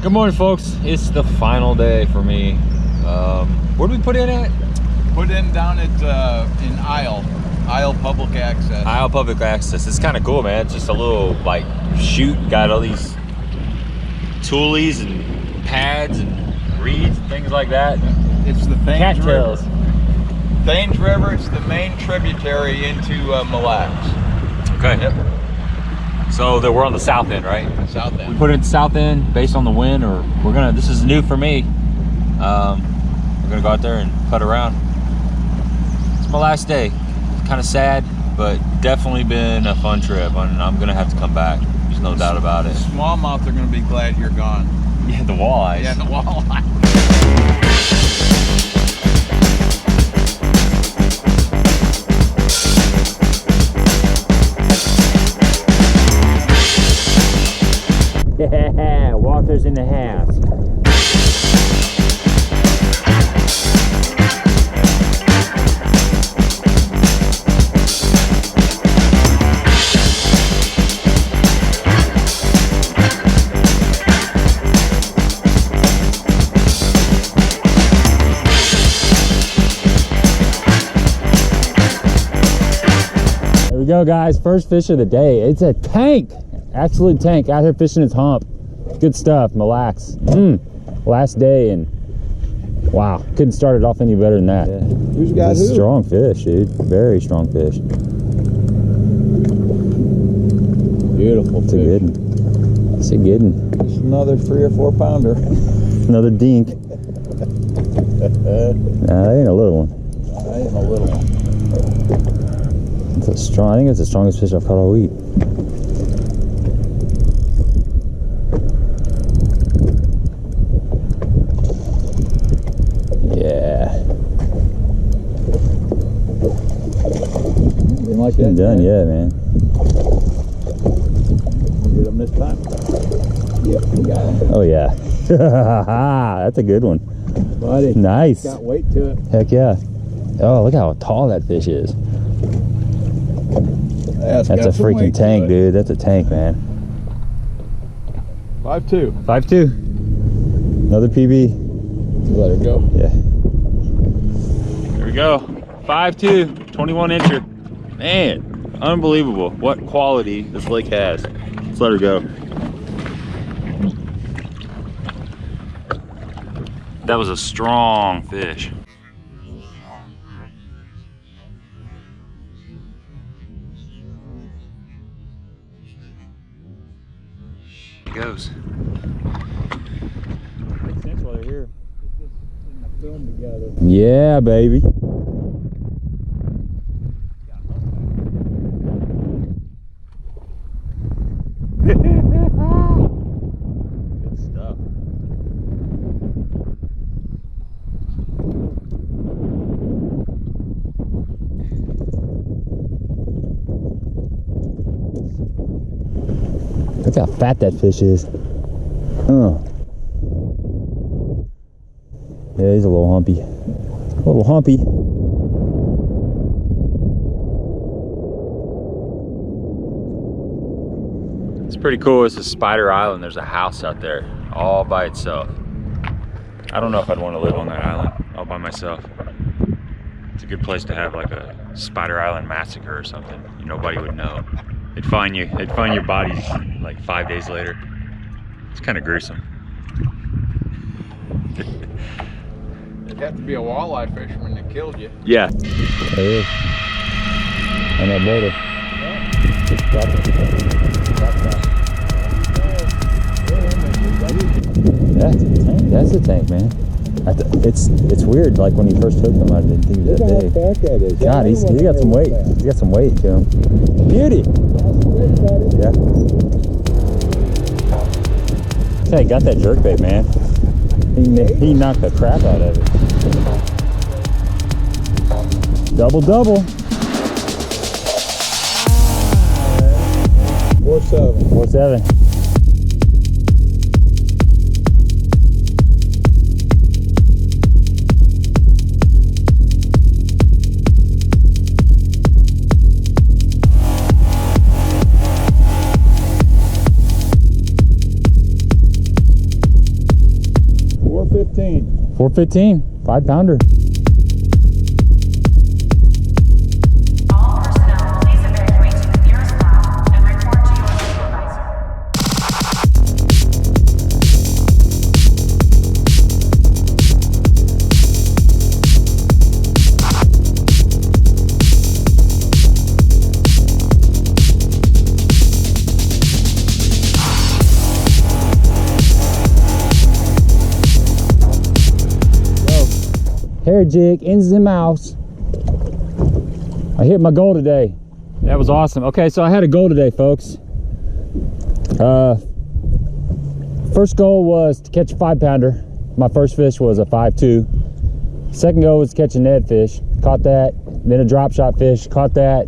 Good morning, folks. It's the final day for me. Where did we put in at? Put in down at in Isle Public Access. Isle Public Access. It's kind of cool, man. It's just a little like chute. Got all these toolies and pads and reeds and things like that. It's the Thames River. Cattails. Thames River. It's the main tributary into LACS. Okay. Yep. So we're on the south end, right? South end. We put it in south end based on the wind, or we're gonna. This is new for me. We're gonna go out there and putt around. It's my last day. Kind of sad, but definitely been a fun trip. I'm gonna have to come back. There's no doubt about it. Smallmouth are gonna be glad you're gone. Yeah, the walleyes. Yeah, the walleye. Yeah, Walter's in the house. There we go, guys. First fish of the day. It's a tank. Absolute tank out here fishing its hump. Good stuff, LACS. Last day, and wow, couldn't start it off any better than that. Yeah. Who's got who? Strong fish, dude. Very strong fish. Beautiful It's fish. a good one. It's a good one. It's another 3 or 4 pounder. Another dink. Nah, that ain't a little one. I am a little one. It's a strong. I think it's the strongest fish I've caught all week. Like that, done, yeah, man. We'll get them this time. Yep, we got him. Oh yeah, that's a good one. Buddy, nice. Got weight to it. Heck yeah. Oh, look how tall that fish is. That's a freaking tank, dude. That's a tank, man. 5'2". 5'2". Another PB. Let her go. Yeah. There we go. 5'2", 21 incher. Man, unbelievable what quality this lake has. Let's let her go. That was a strong fish. He goes. Makes sense while they're here. Film together. Yeah, baby. Good stuff. Look how fat that fish is. Yeah, he's a little humpy. A little humpy. It's pretty cool. It's a Spider Island. There's a house out there all by itself. I don't know if I'd want to live on that island all by myself. It's a good place to have like a Spider Island massacre or something. Nobody would know. They'd find you. They'd find your bodies like 5 days later. It's kind of gruesome. It'd have to be a walleye fisherman that killed you. Yeah. There he is. On that motor. Yeah, it's a tank. That's a tank, man. It's weird. Like when you first hooked him, I didn't think he was that big. Look how fat that is. God, he got some weight. He's got some weight to him. Beauty. Yeah. Hey, got that jerkbait, man. He knocked the crap out of it. Double. 4.7. 4.7. 415. 415, 5-pounder. All personnel, please evacuate to the nearest lab and report to your supervisor. Hair jig, ins and mouths. I hit my goal today. That was awesome. Okay, so I had a goal today, folks. First goal was to catch a 5-pounder. My first fish was a 5.2. Second goal was to catch a Ned fish. Caught that. Then a drop shot fish. Caught that.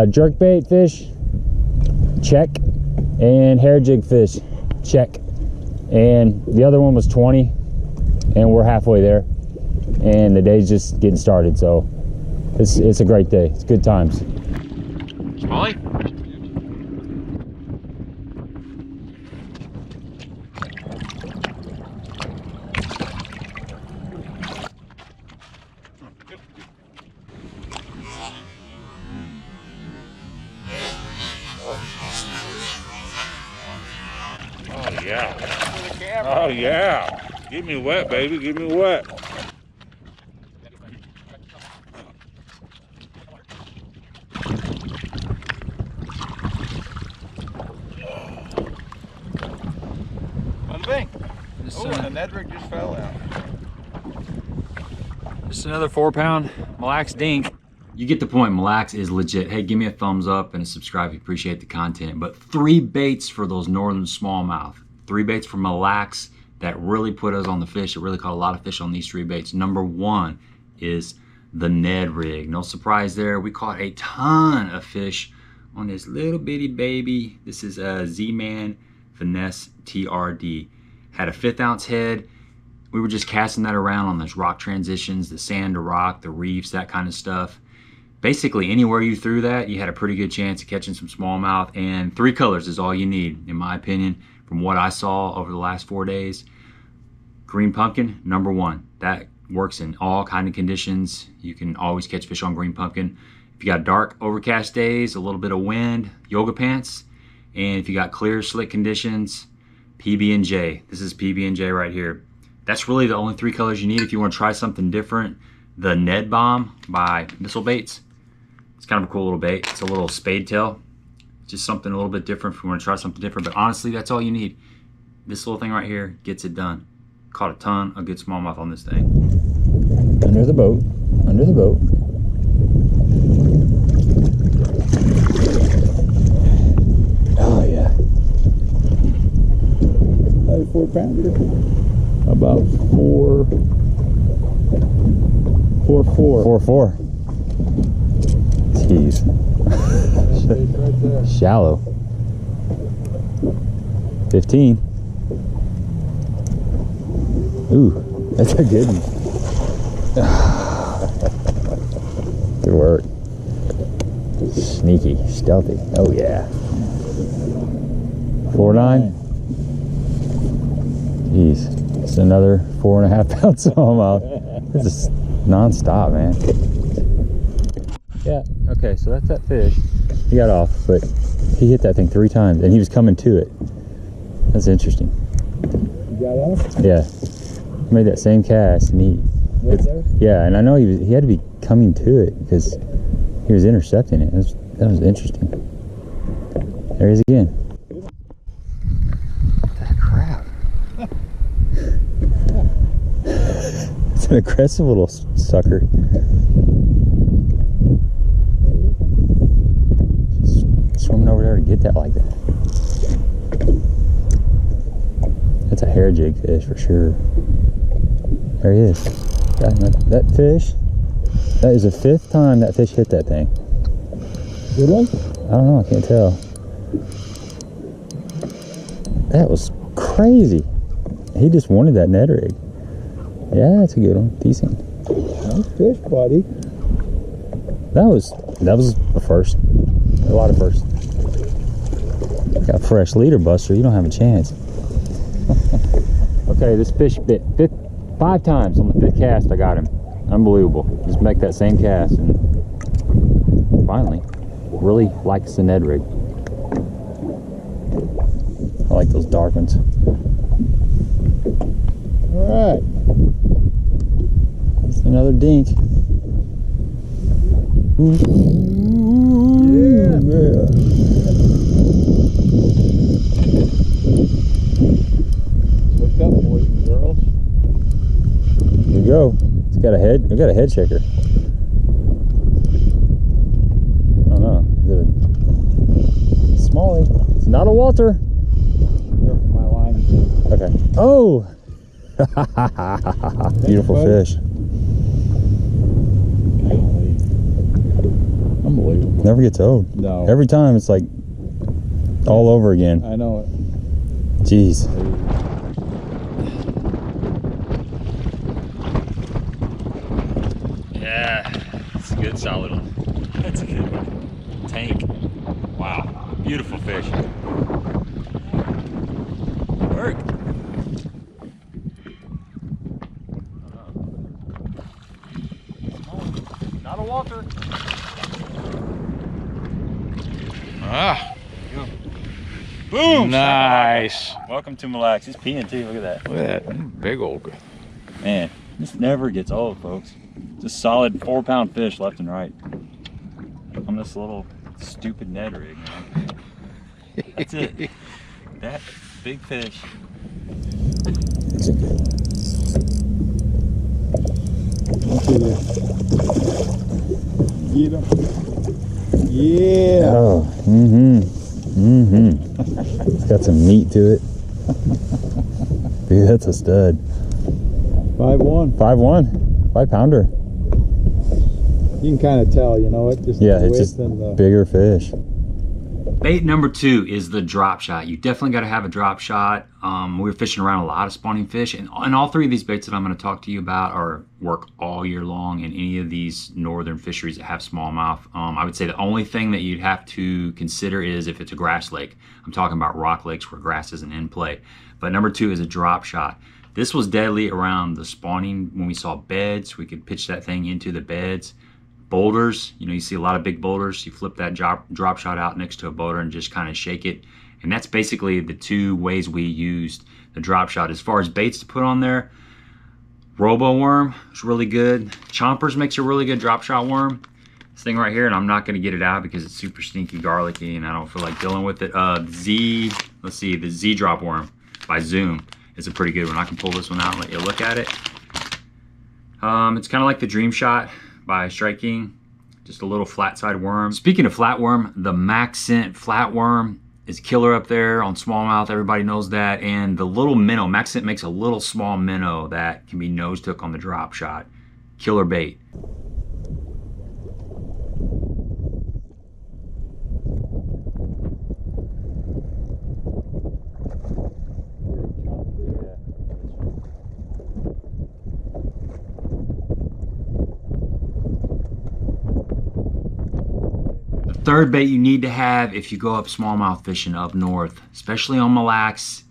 Jerkbait fish. Check. And hair jig fish. Check. And the other one was 20. And we're halfway there. And the day's just getting started, so it's a great day. It's good times. Smalley? Oh yeah. Oh yeah. Get me wet, baby. Get me wet. Oh, and the Ned rig just fell out. Just another 4-pound Mille Lacs dink. You get the point. Mille Lacs is legit. Hey, give me a thumbs up and a subscribe if you appreciate the content. But 3 baits for those northern smallmouth. 3 baits for Mille Lacs that really put us on the fish. It really caught a lot of fish on these 3 baits. Number 1 is the Ned rig. No surprise there. We caught a ton of fish on this little bitty baby. This is a Z-Man Finesse TRD. Had a 1/5 ounce head. We were just casting that around on those rock transitions, the sand to rock, the reefs, that kind of stuff. Basically, anywhere you threw that, you had a pretty good chance of catching some smallmouth, and 3 colors is all you need, in my opinion, from what I saw over the last 4 days. Green pumpkin, number 1. That works in all kind of conditions. You can always catch fish on green pumpkin. If you got dark, overcast days, a little bit of wind, yoga pants, and if you got clear, slick conditions, PB&J. This is PB&J right here. That's really the only 3 colors you need if you want to try something different. The Ned Bomb by Missile Baits. It's kind of a cool little bait. It's a little spade tail. Just something a little bit different if you want to try something different. But honestly, that's all you need. This little thing right here gets it done. Caught a ton of good smallmouth on this thing. Under the boat. Under the boat. Oh yeah. 4-pounder. About 4.4. 4.4. Jeez. Right there. Shallow. 15. Ooh, that's a good one. Good work. Sneaky, stealthy. Oh yeah. 4.9. Jeez, it's another 4.5 pound smallmouth. This is non-stop, man. Yeah, okay, so that's that fish. He got off, but he hit that thing 3 times and he was coming to it. That's interesting. You got off? Yeah. He made that same cast and he Right there? yeah, and I know he had to be coming to it because he was intercepting it. That was interesting. There he is again. What the crap? It's an aggressive little sucker. Just swimming over there to get that like that. That's a hair jig fish for sure. There he is. That fish, that is the 5th time that fish hit that thing. Good one? I don't know, I can't tell. That was crazy. He just wanted that Ned rig. Yeah, that's a good one. Decent. Nice fish, buddy. That was a first. A lot of firsts. Got a fresh leader buster, you don't have a chance. Okay, Okay, this fish bit 5 times on the 5th cast. I got him. Unbelievable. Just make that same cast and finally really likes the Ned rig. I like those dark ones. All right, it's another dink. Ooh, yeah. Wake up, boys and girls. Here you go. It's got a head. We got a head shaker. I don't know. Is it a smallie? It's not a Walter. My line. Okay. Oh. Beautiful fish. Unbelievable. Never gets old. No. Every time it's like all over again. I know it. Jeez. Yeah, it's a good solid one. That's a good one. Tank. Wow. Beautiful fish. Work. Not a Walter. Ah. Boom! Nice. Welcome to Mille Lacs. He's peeing too. Look at that. Look at that big old. Man, this never gets old, folks. It's a solid 4-pound fish left and right on this little stupid Ned rig, man. That's it. That big fish. Get him. Yeah. Oh, It's got some meat to it. Dude, that's a stud. 5'1". 5'1", 5-pounder. You can kind of tell, you know, it just Yeah, the it's width just and the bigger fish. Bait number 2 is the drop shot. You definitely got to have a drop shot. We were fishing around a lot of spawning fish, and all 3 of these baits that I'm going to talk to you about work all year long in any of these northern fisheries that have smallmouth. I would say the only thing that you'd have to consider is if it's a grass lake. I'm talking about rock lakes where grass isn't in play. But number 2 is a drop shot. This was deadly around the spawning when we saw beds. We could pitch that thing into the beds. Boulders, you know, you see a lot of big boulders. You flip that drop shot out next to a boulder and just kind of shake it. And that's basically the 2 ways we used the drop shot. As far as baits to put on there, Robo worm is really good. Chompers makes a really good drop shot worm. This thing right here, and I'm not going to get it out because it's super stinky garlicky and I don't feel like dealing with it. Let's see, the Z drop worm by Zoom is a pretty good one. I can pull this one out and let you look at it. It's kind of like the Dream Shot by Strike King, just a little flat side worm. Speaking of flatworm, the Max Scent flatworm is killer up there on smallmouth. Everybody knows that. And the little minnow, Max Scent makes a little small minnow that can be nose hook on the drop shot. Killer bait. Third bait you need to have if you go up smallmouth fishing up north, especially on Mille Lacs,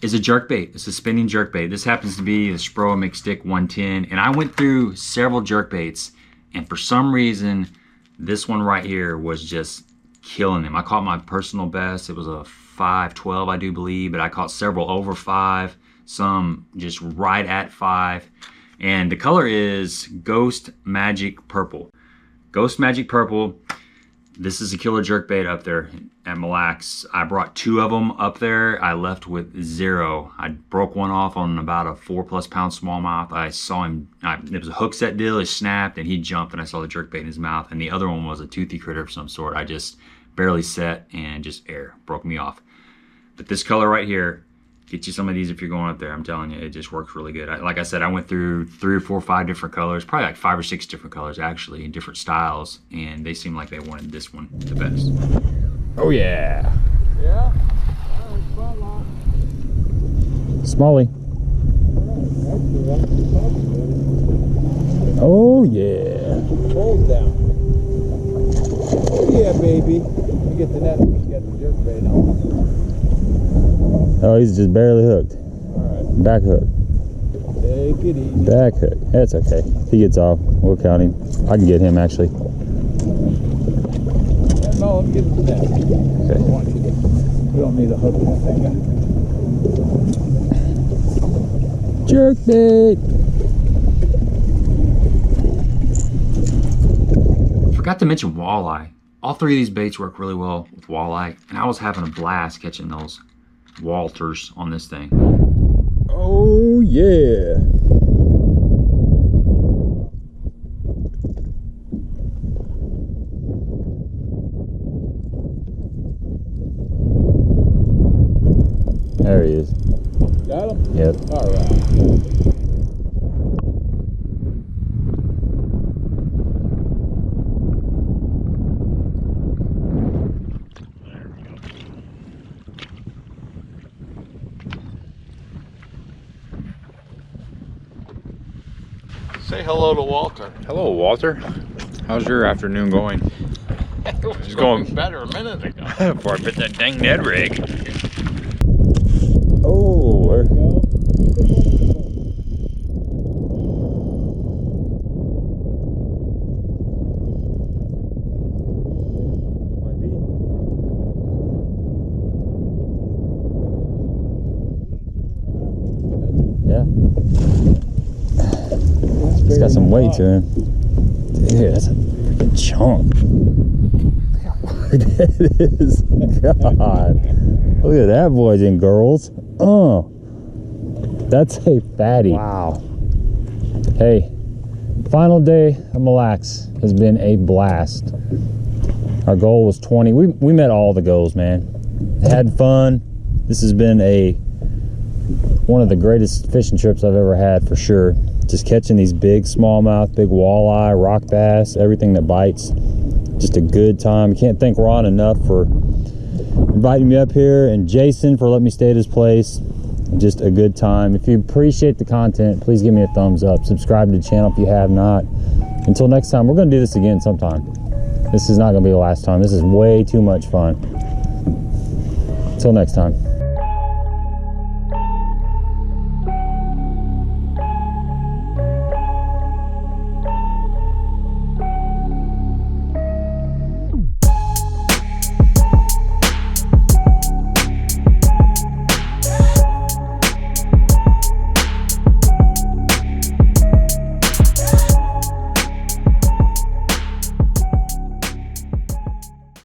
is a jerkbait. It's a spinning jerkbait. This happens to be the Sproa McStick 110, and I went through several jerkbaits, and for some reason, this one right here was just killing them. I caught my personal best. It was a 5.12, I do believe, but I caught several over 5, some just right at 5, and the color is Ghost Magic Purple. Ghost Magic Purple. This is a killer jerkbait up there at Mille Lacs. I brought 2 of them up there. I left with 0. I broke one off on about a 4+ pound smallmouth. I saw him, it was a hook set deal, it snapped and he jumped and I saw the jerkbait in his mouth. And the other one was a toothy critter of some sort. I just barely set and just air broke me off. But this color right here, get you some of these if you're going up there. I'm telling you, it just works really good. Like I said, I went through 3 or 4 or 5 different colors, probably like 5 or 6 different colors actually, in different styles, and they seemed like they wanted this one the best. Oh yeah. Yeah. Smallie. Oh yeah. Hold down. Oh yeah, baby. Let me get the net so we get the jerkbait on. Oh, he's just barely hooked. Alright. Back hook. Take it easy. Back hook. That's okay. If he gets off, we'll count him. I can get him actually. No, get it down. Okay. We don't need a hook in that thing. Jerkbait. Forgot to mention walleye. All three of these baits work really well with walleye, and I was having a blast catching those Walters on this thing. Oh yeah. There he is. Got him? Yep. All right. Say hello to Walter. Hello, Walter. How's your afternoon going? It was Just going better a minute ago. before I bit that dang Ned rig. Oh, There we go. yeah. He's got some weight to him. Dude, that's a freaking chunk. Look how wide that is. God. Look at that, boys and girls. That's a fatty. Wow. Hey, final day of Mille Lacs has been a blast. Our goal was 20. We met all the goals, man. Had fun. This has been one of the greatest fishing trips I've ever had, for sure. Just catching these big smallmouth, big walleye, rock bass, everything that bites. Just a good time. Can't thank Ron enough for inviting me up here, and Jason for letting me stay at his place. Just a good time. If you appreciate the content, please give me a thumbs up. Subscribe to the channel if you have not. Until next time, we're going to do this again sometime. This is not going to be the last time. This is way too much fun. Until next time.